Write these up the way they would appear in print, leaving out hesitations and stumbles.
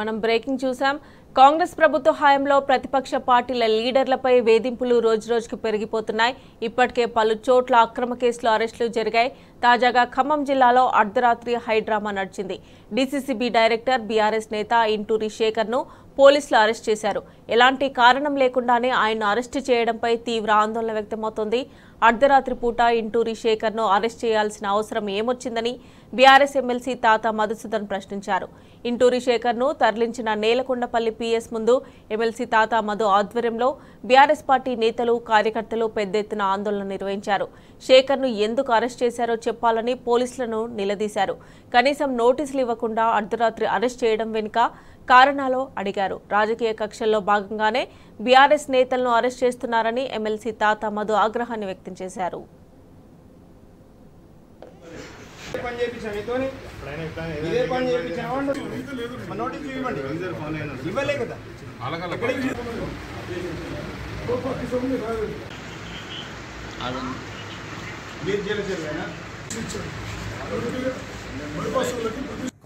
మనం బ్రేకింగ్ చూసాం. కాంగ్రెస్ ప్రభుత్వ హయాంలో ప్రతిపక్ష పార్టీల లీడర్లపై వేధింపులు రోజురోజుకు పెరిగిపోతున్నాయి. ఇప్పటికే పలు చోట్ల అక్రమ కేసులు అరెస్టులు జరిగాయి. తాజాగా ఖమ్మం జిల్లాలో అర్ధరాత్రి హైడ్రామా నడిచింది. డీసీసీబీ డైరెక్టర్ బీఆర్ఎస్ నేత ఇంటూరి శేఖర్ను పోలీసులు అరెస్ట్ చేశారు. ఎలాంటి కారణం లేకుండానే ఆయన్ను అరెస్టు చేయడంపై తీవ్ర ఆందోళన వ్యక్తమవుతోంది. అర్ధరాత్రి పూట ఇంటూరి శేఖర్ను అరెస్ట్ చేయాల్సిన అవసరం ఏమొచ్చిందని బీఆర్ఎస్ ఎమ్మెల్సీ తాత మధుసూదన్ ప్రశ్నించారు. ఇంటూరి శేఖర్ను తరలించిన నేలకొండపల్లి పీఎస్ ముందు ఎమ్మెల్సీ తాత మధు ఆధ్వర్యంలో బీఆర్ఎస్ పార్టీ నేతలు కార్యకర్తలు పెద్ద ఎత్తున ఆందోళన నిర్వహించారు. శేఖర్ను ఎందుకు అరెస్ట్ చేశారో చెప్పాలని పోలీసులను నిలదీశారు. కనీసం నోటీసులు ఇవ్వకుండా అర్ధరాత్రి అరెస్ట్ చేయడం వెనుక కారణాలు అడిగారు. రాజకీయ కక్షల్లో భాగంగానే బీఆర్ఎస్ నేతలను అరెస్ట్ చేస్తున్నారని ఎమ్మెల్సీ తాత మధు ఆగ్రహాన్ని వ్యక్తం చేశారు.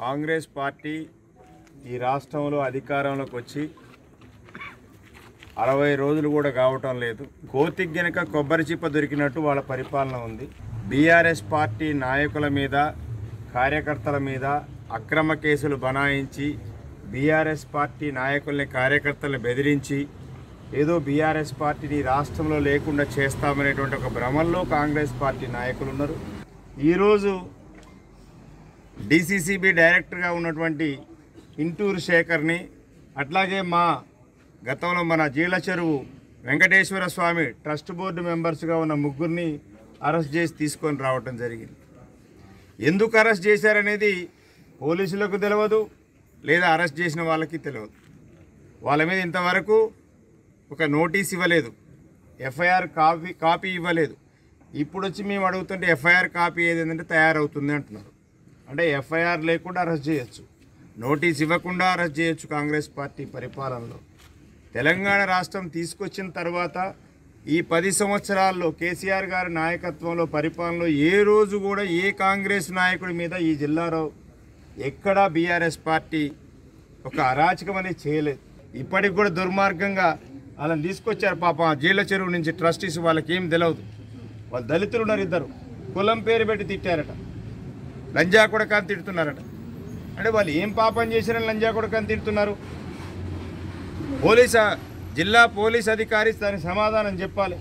కాంగ్రెస్ పార్టీ ఈ రాష్ట్రంలో అధికారంలోకి వచ్చి 60 రోజులు కూడా కావటం లేదు. కోతికి గనక కొబ్బరి చిప్ప దొరికినట్టు వాళ్ళ పరిపాలన ఉంది. బీఆర్ఎస్ పార్టీ నాయకుల మీద కార్యకర్తల మీద అక్రమ కేసులు బనాయించి బీఆర్ఎస్ పార్టీ నాయకుల్ని కార్యకర్తలను బెదిరించి ఏదో బీఆర్ఎస్ పార్టీని రాష్ట్రంలో లేకుండా చేస్తామనేటువంటి ఒక భ్రమంలో కాంగ్రెస్ పార్టీ నాయకులు ఉన్నారు. ఈరోజు డీసీసీబీ డైరెక్టర్గా ఉన్నటువంటి ఇంటూరి శేఖర్ని, అట్లాగే మా గతంలో మన జీళ్ల చెరువు వెంకటేశ్వర స్వామి ట్రస్ట్ బోర్డు మెంబర్స్గా ఉన్న ముగ్గురిని అరెస్ట్ చేసి తీసుకొని రావటం జరిగింది. ఎందుకు అరెస్ట్ చేశారనేది పోలీసులకు తెలియదు, లేదా అరెస్ట్ చేసిన వాళ్ళకి తెలియదు. వాళ్ళ మీద ఇంతవరకు ఒక నోటీస్ ఇవ్వలేదు, ఎఫ్ఐఆర్ కాపీ ఇవ్వలేదు. ఇప్పుడు వచ్చి మేము అడుగుతుంటే ఎఫ్ఐఆర్ కాపీ ఏదంటే తయారవుతుంది అంటున్నారు. అంటే ఎఫ్ఐఆర్ లేకుండా అరెస్ట్ చేయొచ్చు, నోటీస్ ఇవ్వకుండా అరెస్ట్ చేయొచ్చు. కాంగ్రెస్ పార్టీ పరిపాలనలో తెలంగాణ రాష్ట్రం తీసుకొచ్చిన తర్వాత ఈ 10 సంవత్సరాల్లో కేసీఆర్ గారి నాయకత్వంలో పరిపాలనలో ఏ రోజు కూడా ఏ కాంగ్రెస్ నాయకుడి మీద ఈ జిల్లాలో ఎక్కడా బీఆర్ఎస్ పార్టీ ఒక అరాచకం అనేది చేయలేదు. ఇప్పటికి కూడా దుర్మార్గంగా వాళ్ళని తీసుకొచ్చారు. పాపం జీళ్ల చెరువు నుంచి ట్రస్టీస్, వాళ్ళకి ఏం తెలియదు. వాళ్ళు దళితులు ఉన్నారు, ఇద్దరు కులం పేరు పెట్టి తిట్టారట, లంజా కొడక అని తిడుతున్నారట. అంటే వాళ్ళు ఏం పాపం చేశారని లంజా కొడక అని తిడుతున్నారు? జిల్లా పోలీస్ అధికారి దానికి సమాధానం చెప్పాలి.